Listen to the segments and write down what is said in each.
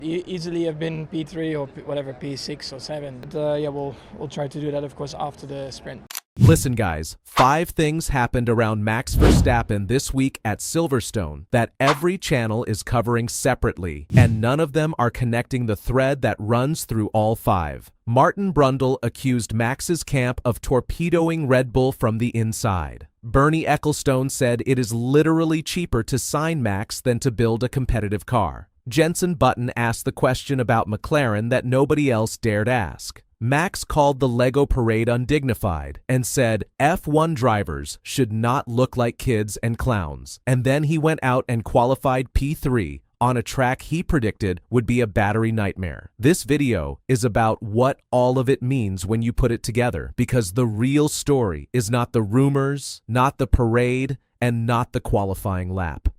Easily have been P3 or whatever, P6 or 7. But yeah, we'll try to do that, of course, after the sprint. Listen, guys, 5 things happened around Max Verstappen this week at Silverstone that every channel is covering separately, and none of them are connecting the thread that runs through all 5. Martin Brundle accused Max's camp of torpedoing Red Bull from the inside. Bernie Ecclestone said it is literally cheaper to sign Max than to build a competitive car. Jenson asked the question about McLaren that nobody else dared ask. Max called the Lego parade undignified and said F1 drivers should not look like kids and clowns. And then he went out and qualified P3 on a track he predicted would be a battery nightmare. This video is about what all of it means when you put it together, because the real story is not the rumors, not the parade, and not the qualifying lap.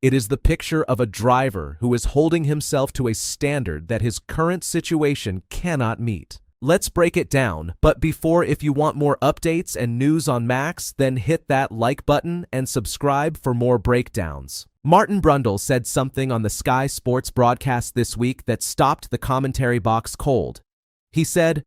It is the picture of a driver who is holding himself to a standard that his current situation cannot meet. Let's break it down, but before, if you want more updates and news on Max, then hit that like button and subscribe for more breakdowns. Martin Brundle said something on the Sky Sports broadcast this week that stopped the commentary box cold. He said,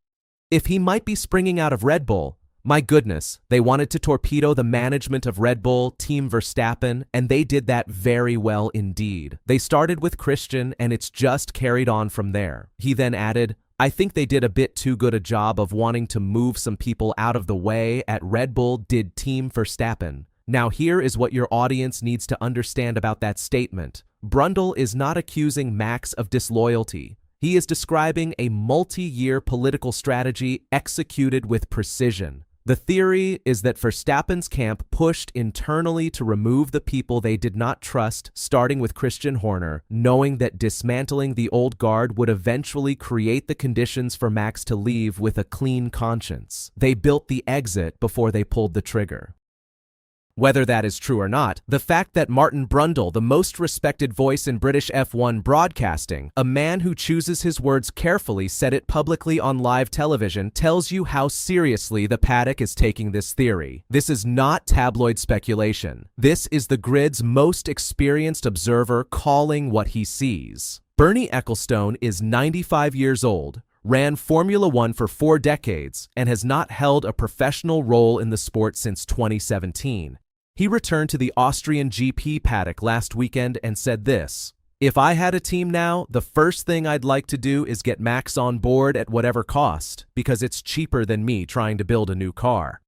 if he might be springing out of Red Bull, my goodness, they wanted to torpedo the management of Red Bull, Team Verstappen, and they did that very well indeed. They started with Christian, and it's just carried on from there. He then added, I think they did a bit too good a job of wanting to move some people out of the way at Red Bull did Team Verstappen. Now here is what your audience needs to understand about that statement. Brundle is not accusing Max of disloyalty. He is describing a multi-year political strategy executed with precision. The theory is that Verstappen's camp pushed internally to remove the people they did not trust, starting with Christian Horner, knowing that dismantling the old guard would eventually create the conditions for Max to leave with a clean conscience. They built the exit before they pulled the trigger. Whether that is true or not, the fact that Martin Brundle, the most respected voice in British F1 broadcasting, a man who chooses his words carefully, said it publicly on live television, tells you how seriously the paddock is taking this theory. This is not tabloid speculation. This is the grid's most experienced observer calling what he sees. Bernie Ecclestone is 95 years old, ran Formula One for 4 decades, and has not held a professional role in the sport since 2017. He returned to the Austrian GP paddock last weekend and said this, if I had a team now, the first thing I'd like to do is get Max on board at whatever cost, because it's cheaper than me trying to build a new car.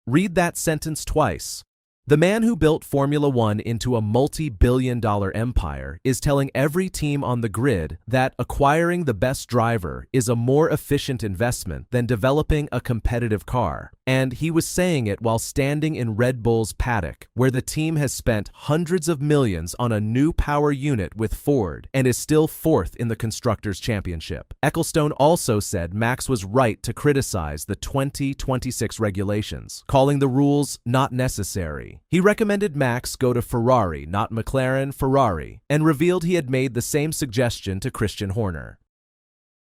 Read that sentence twice. The man who built Formula One into a multi-billion-dollar empire is telling every team on the grid that acquiring the best driver is a more efficient investment than developing a competitive car. And he was saying it while standing in Red Bull's paddock, where the team has spent hundreds of millions on a new power unit with Ford and is still 4th in the Constructors' Championship. Ecclestone also said Max was right to criticize the 2026 regulations, calling the rules not necessary. He recommended Max go to Ferrari, not McLaren, Ferrari, and revealed he had made the same suggestion to Christian Horner.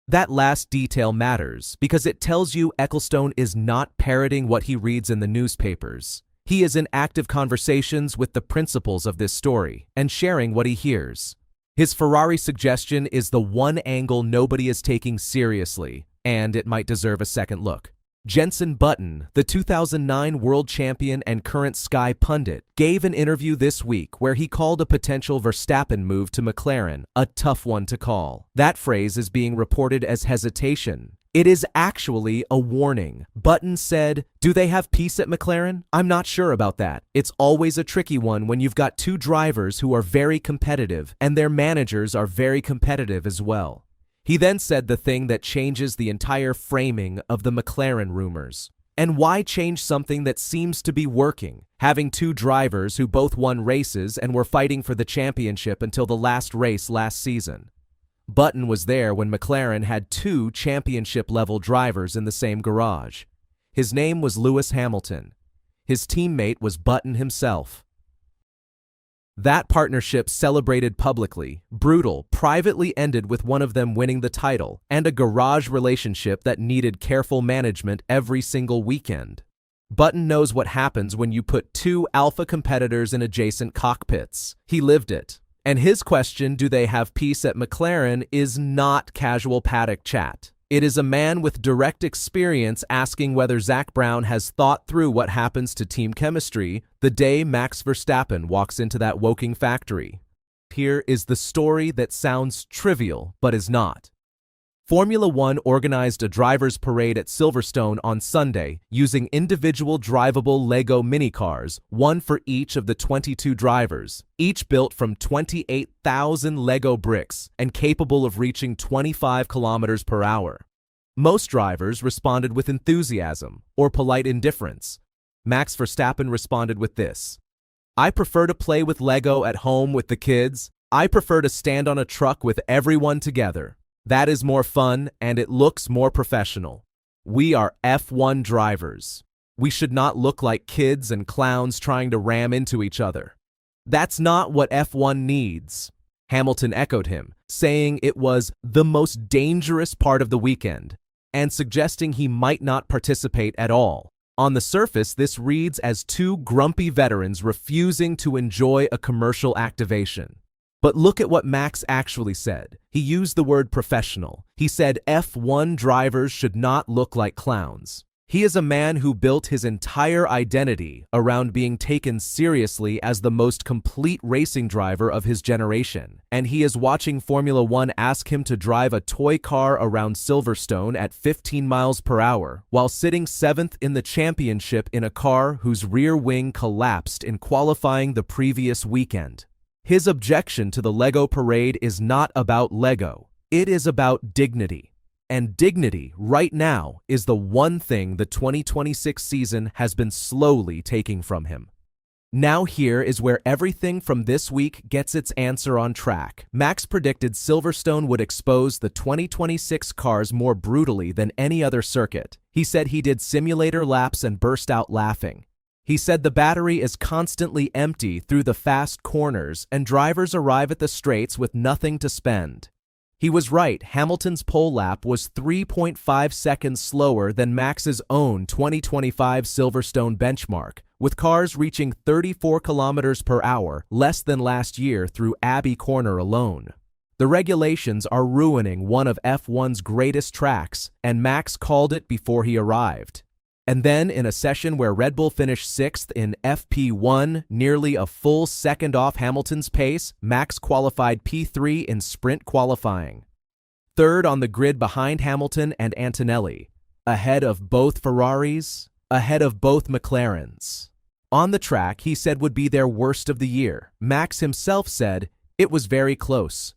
That last detail matters because it tells you Ecclestone is not parroting what he reads in the newspapers. He is in active conversations with the principals of this story and sharing what he hears. His Ferrari suggestion is the one angle nobody is taking seriously, and it might deserve a second look. Jenson, the 2009 world champion and current Sky pundit, gave an interview this week where he called a potential Verstappen move to McLaren a tough one to call. That phrase is being reported as hesitation. It is actually a warning. Button said, do they have peace at McLaren? I'm not sure about that. It's always a tricky one when you've got 2 drivers who are very competitive and their managers are very competitive as well. He then said the thing that changes the entire framing of the McLaren rumors. And why change something that seems to be working? Having 2 drivers who both won races and were fighting for the championship until the last race last season. Button was there when McLaren had 2 championship-level drivers in the same garage. His name was Lewis Hamilton. His teammate was Button himself. That partnership celebrated publicly, brutal, privately ended with one of them winning the title, and a garage relationship that needed careful management every single weekend. Button knows what happens when you put 2 alpha competitors in adjacent cockpits. He lived it. And his question, do they have peace at McLaren, is not casual paddock chat. It is a man with direct experience asking whether Zach Brown has thought through what happens to team chemistry the day Max Verstappen walks into that Woking factory. Here is the story that sounds trivial but is not. Formula One organized a drivers' parade at Silverstone on Sunday using individual drivable Lego minicars, one for each of the 22 drivers, each built from 28,000 Lego bricks and capable of reaching 25 kilometers per hour. Most drivers responded with enthusiasm or polite indifference. Max Verstappen responded with this: "I prefer to play with Lego at home with the kids. I prefer to stand on a truck with everyone together. That is more fun and it looks more professional. We are F1 drivers. We should not look like kids and clowns trying to ram into each other. That's not what F1 needs." Hamilton echoed him, saying it was the most dangerous part of the weekend and suggesting he might not participate at all. On the surface, this reads as two grumpy veterans refusing to enjoy a commercial activation. But look at what Max actually said. He used the word professional. He said F1 drivers should not look like clowns. He is a man who built his entire identity around being taken seriously as the most complete racing driver of his generation, and he is watching Formula One ask him to drive a toy car around Silverstone at 15 miles per hour, while sitting 7th in the championship in a car whose rear wing collapsed in qualifying the previous weekend. His objection to the Lego parade is not about Lego. It is about dignity. And dignity, right now, is the one thing the 2026 season has been slowly taking from him. Now here is where everything from this week gets its answer on track. Max predicted Silverstone would expose the 2026 cars more brutally than any other circuit. He said he did simulator laps and burst out laughing. He said the battery is constantly empty through the fast corners and drivers arrive at the straights with nothing to spend. He was right. Hamilton's pole lap was 3.5 seconds slower than Max's own 2025 Silverstone benchmark, with cars reaching 34 kilometers per hour, less than last year through Abbey Corner alone. The regulations are ruining one of F1's greatest tracks, and Max called it before he arrived. And then, in a session where Red Bull finished 6th in FP1, nearly a full second off Hamilton's pace, Max qualified P3 in sprint qualifying. Third on the grid behind Hamilton and Antonelli, ahead of both Ferraris, ahead of both McLarens. On the track, he said would be their worst of the year. Max himself said, "It was very close.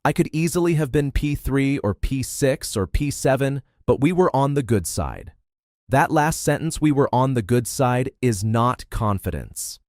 I could easily have been P3 or P6 or P7, but we were on the good side." That last sentence, "we were on the good side," is not confidence.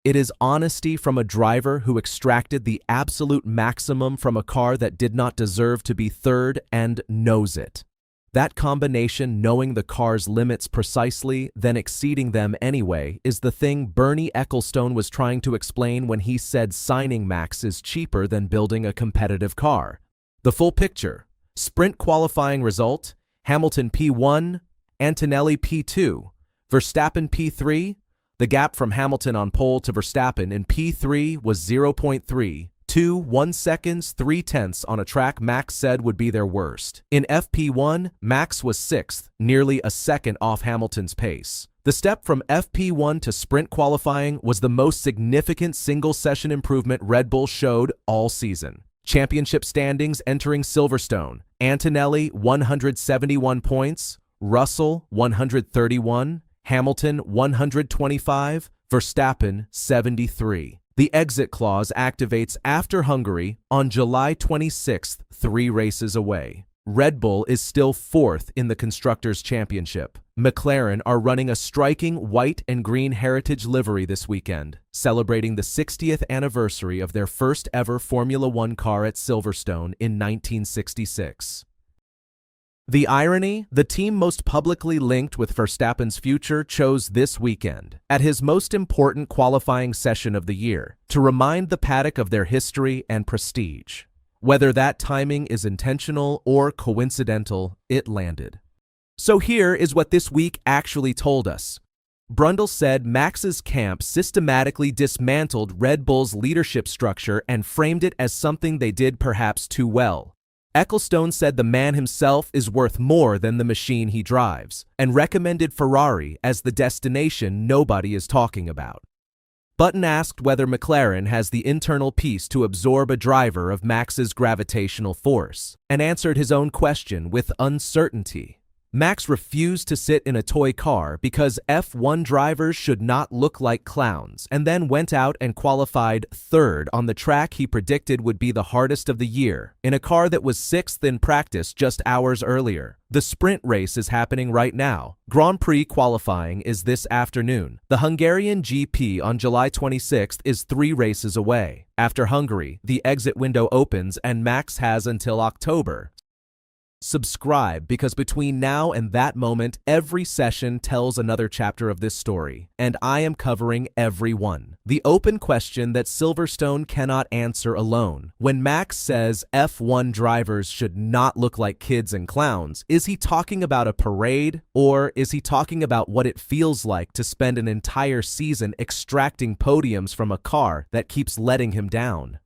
It is honesty from a driver who extracted the absolute maximum from a car that did not deserve to be third and knows it. That combination, knowing the car's limits precisely, then exceeding them anyway, is the thing Bernie Ecclestone was trying to explain when he said signing Max is cheaper than building a competitive car. The full picture: sprint qualifying result, Hamilton P1, Antonelli P2, Verstappen P3. The gap from Hamilton on pole to Verstappen in P3 was 0.321 seconds, 3/10 on a track Max said would be their worst. In FP1, Max was 6th, nearly a second off Hamilton's pace. The step from FP1 to sprint qualifying was the most significant single-session improvement Red Bull showed all season. Championship standings entering Silverstone: Antonelli 171 points, Russell 131, Hamilton 125, Verstappen 73. The exit clause activates after Hungary on July 26th, 3 races away. Red Bull is still 4th in the Constructors' Championship. McLaren are running a striking white and green heritage livery this weekend, celebrating the 60th anniversary of their first ever Formula One car at Silverstone in 1966. The irony: the team most publicly linked with Verstappen's future chose this weekend, at his most important qualifying session of the year, to remind the paddock of their history and prestige. Whether that timing is intentional or coincidental, it landed. So here is what this week actually told us. Brundle said Max's camp systematically dismantled Red Bull's leadership structure and framed it as something they did perhaps too well. Ecclestone said the man himself is worth more than the machine he drives, and recommended Ferrari as the destination nobody is talking about. Button asked whether McLaren has the internal peace to absorb a driver of Max's gravitational force, and answered his own question with uncertainty. Max refused to sit in a toy car because F1 drivers should not look like clowns, and then went out and qualified third on the track he predicted would be the hardest of the year, in a car that was sixth in practice just hours earlier. The sprint race is happening right now. Grand Prix qualifying is this afternoon. The Hungarian GP on July 26th is 3 races away. After Hungary, the exit window opens and Max has until October. Subscribe, because between now and that moment, every session tells another chapter of this story, and I am covering every one. The open question that Silverstone cannot answer alone. When Max says F1 drivers should not look like kids and clowns, is he talking about a parade, or is he talking about what it feels like to spend an entire season extracting podiums from a car that keeps letting him down?